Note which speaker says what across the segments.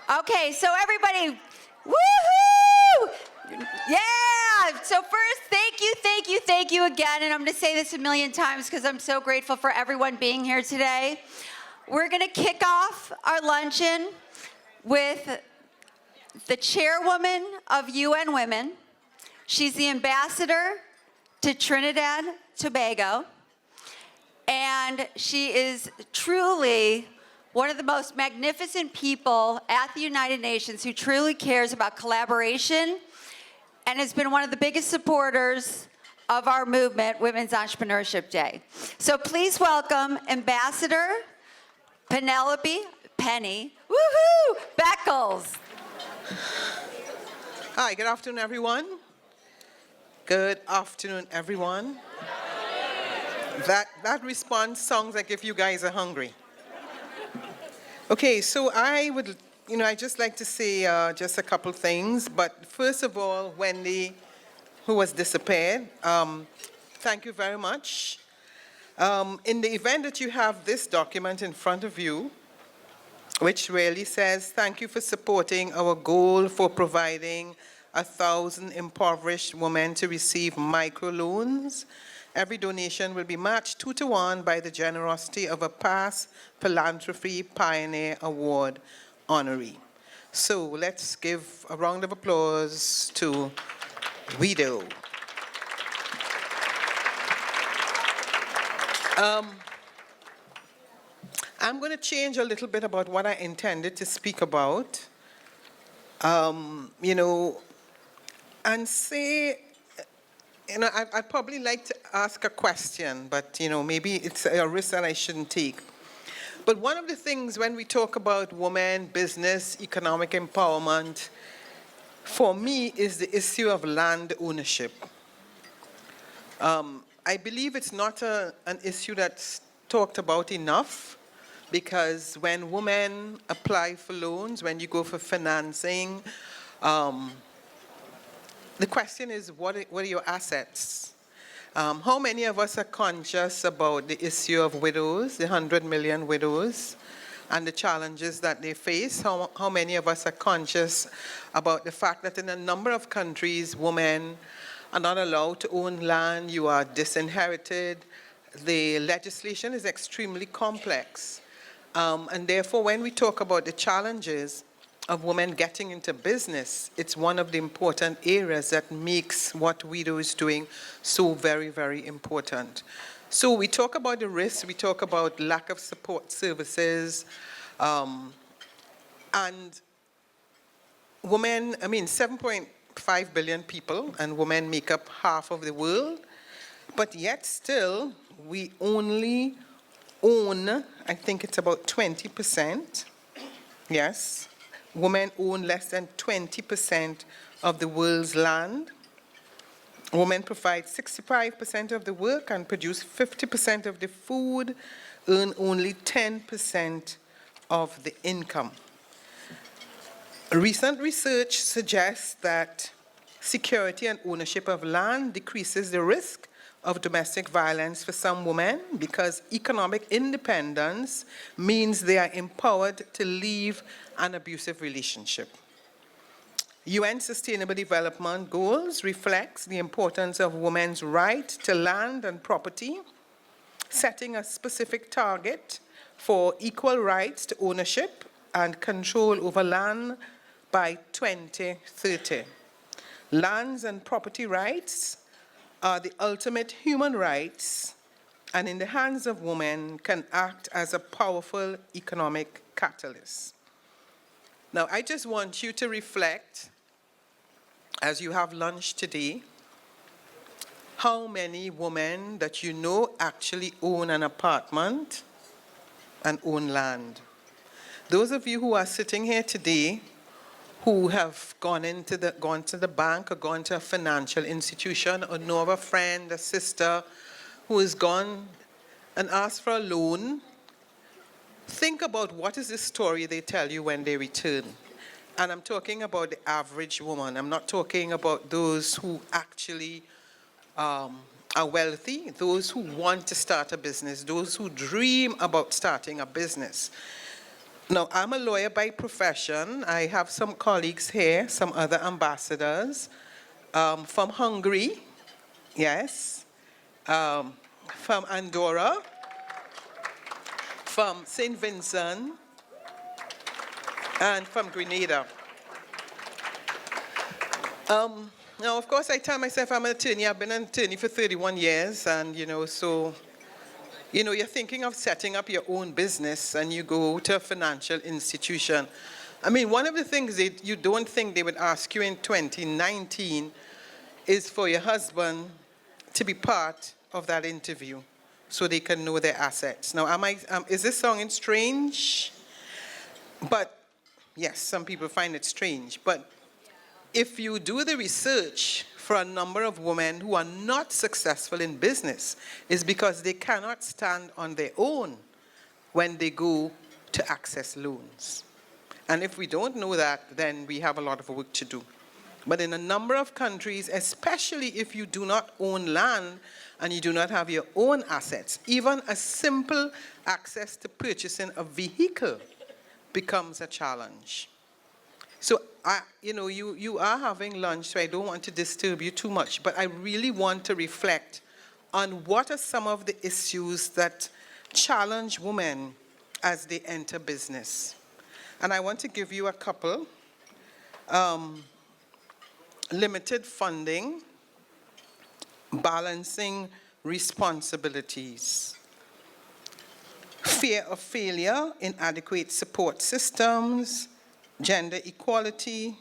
Speaker 1: Okay, so everybody, woohoo! Yeah! So first, thank you again. And I'm going to say this a million times because I'm so grateful for everyone being here today. We're going to kick off our luncheon with the Chairwoman of UN Women. She's the ambassador to Trinidad, Tobago. And she is truly one of the most magnificent people at the United Nations who truly cares about collaboration and has been one of the biggest supporters of our movement, Women's Entrepreneurship Day. So please welcome Ambassador Penny, woohoo, Beckles.
Speaker 2: Hi, good afternoon, everyone. Good afternoon, everyone. That response sounds like if you guys are hungry. Okay, so I just like to say just a couple things. But first of all, Wendy, who was disappeared, thank you very much. In the event that you have this document in front of you, which really says, thank you for supporting our goal for providing 1,000 impoverished women to receive microloans. Every donation will be matched 2-to-1 by the generosity of a past Philanthropy Pioneer Award honoree. So let's give a round of applause to Guido. I'm going to change a little bit about what I intended to speak about, and say, I'd probably like to ask a question, but, maybe it's a risk that I shouldn't take. But one of the things when we talk about women, business, economic empowerment, for me is the issue of land ownership. I believe it's not an issue that's talked about enough, because when women apply for loans, when you go for financing, the question is, what are your assets? How many of us are conscious about the issue of widows, the 100 million widows, and the challenges that they face? How many of us are conscious about the fact that in a number of countries, women are not allowed to own land, you are disinherited, the legislation is extremely complex. And therefore, when we talk about the challenges of women getting into business, it's one of the important areas that makes what WIDO is doing so very, very important. So we talk about the risks, we talk about lack of support services, and women, 7.5 billion people, and women make up half of the world, but yet still, we only own, I think it's about 20%, yes. Women own less than 20% of the world's land. Women provide 65% of the work and produce 50% of the food, earn only 10% of the income. Recent research suggests that security and ownership of land decreases the risk of domestic violence for some women because economic independence means they are empowered to leave an abusive relationship. UN Sustainable Development Goals reflects the importance of women's right to land and property, setting a specific target for equal rights to ownership and control over land by 2030. Lands and property rights are the ultimate human rights, and in the hands of women can act as a powerful economic catalyst. Now, I just want you to reflect, as you have lunch today, how many women that you know actually own an apartment and own land. Those of you who are sitting here today who have gone to the bank or gone to a financial institution or know of a friend, a sister who has gone and asked for a loan, think about what is the story they tell you when they return. And I'm talking about the average woman. I'm not talking about those who actually are wealthy, those who want to start a business, those who dream about starting a business. Now, I'm a lawyer by profession. I have some colleagues here, some other ambassadors from Hungary, yes, from Andorra, from St. Vincent, and from Grenada. Now, of course, I tell myself I'm an attorney. I've been an attorney for 31 years, and, so, you're thinking of setting up your own business, and you go to a financial institution. I mean, one of the things that you don't think they would ask you in 2019 is for your husband to be part of that interview so they can know their assets. Now, is this sounding strange? But, yes, some people find it strange. But if you do the research for a number of women who are not successful in business, it's because they cannot stand on their own when they go to access loans. And if we don't know that, then we have a lot of work to do. But in a number of countries, especially if you do not own land and you do not have your own assets, even a simple access to purchasing a vehicle becomes a challenge. So, you are having lunch, so I don't want to disturb you too much, but I really want to reflect on what are some of the issues that challenge women as they enter business. And I want to give you a couple. Limited funding, balancing responsibilities, fear of failure, inadequate support systems, gender equality,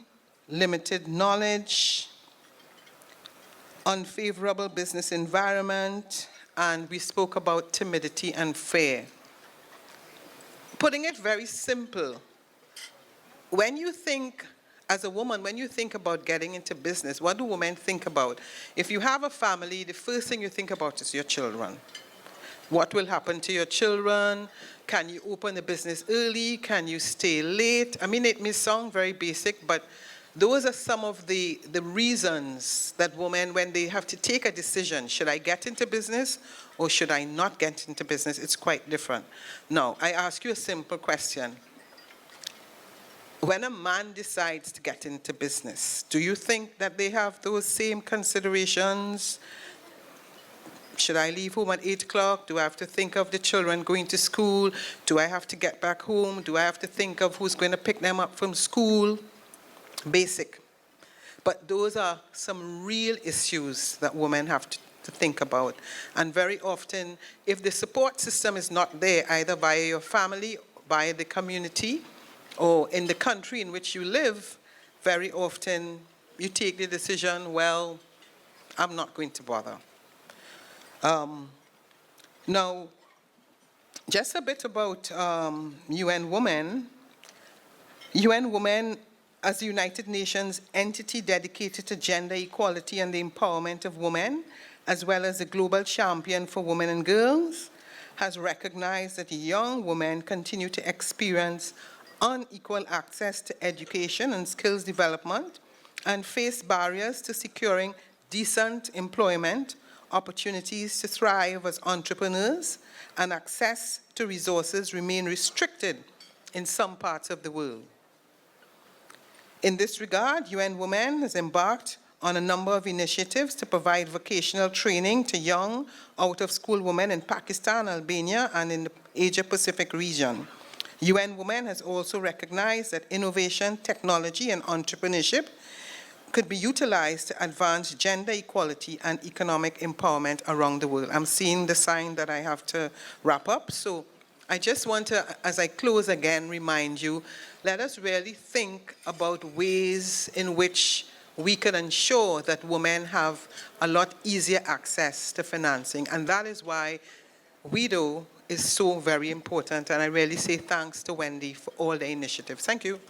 Speaker 2: limited knowledge, unfavorable business environment, and we spoke about timidity and fear. Putting it very simple, when you think, as a woman, when you think about getting into business, what do women think about? If you have a family, the first thing you think about is your children. What will happen to your children? Can you open a business early? Can you stay late? I mean, it may sound very basic, but those are some of the reasons that women, when they have to take a decision, should I get into business or should I not get into business? It's quite different. Now, I ask you a simple question. When a man decides to get into business, do you think that they have those same considerations? Should I leave home at 8 o'clock? Do I have to think of the children going to school? Do I have to get back home? Do I have to think of who's going to pick them up from school? Basic. But those are some real issues that women have to think about. And very often, if the support system is not there, either by your family, by the community, or in the country in which you live, very often you take the decision, well, I'm not going to bother. Now, just a bit about UN Women. UN Women, as the United Nations entity dedicated to gender equality and the empowerment of women, as well as the global champion for women and girls, has recognized that young women continue to experience unequal access to education and skills development and face barriers to securing decent employment, opportunities to thrive as entrepreneurs, and access to resources remain restricted in some parts of the world. In this regard, UN Women has embarked on a number of initiatives to provide vocational training to young out-of-school women in Pakistan, Albania, and in the Asia-Pacific region. UN Women has also recognized that innovation, technology, and entrepreneurship could be utilized to advance gender equality and economic empowerment around the world. I'm seeing the sign that I have to wrap up, so I just want to, as I close again, remind you, let us really think about ways in which we can ensure that women have a lot easier access to financing, and that is why WIDO is so very important, and I really say thanks to Wendy for all the initiatives. Thank you.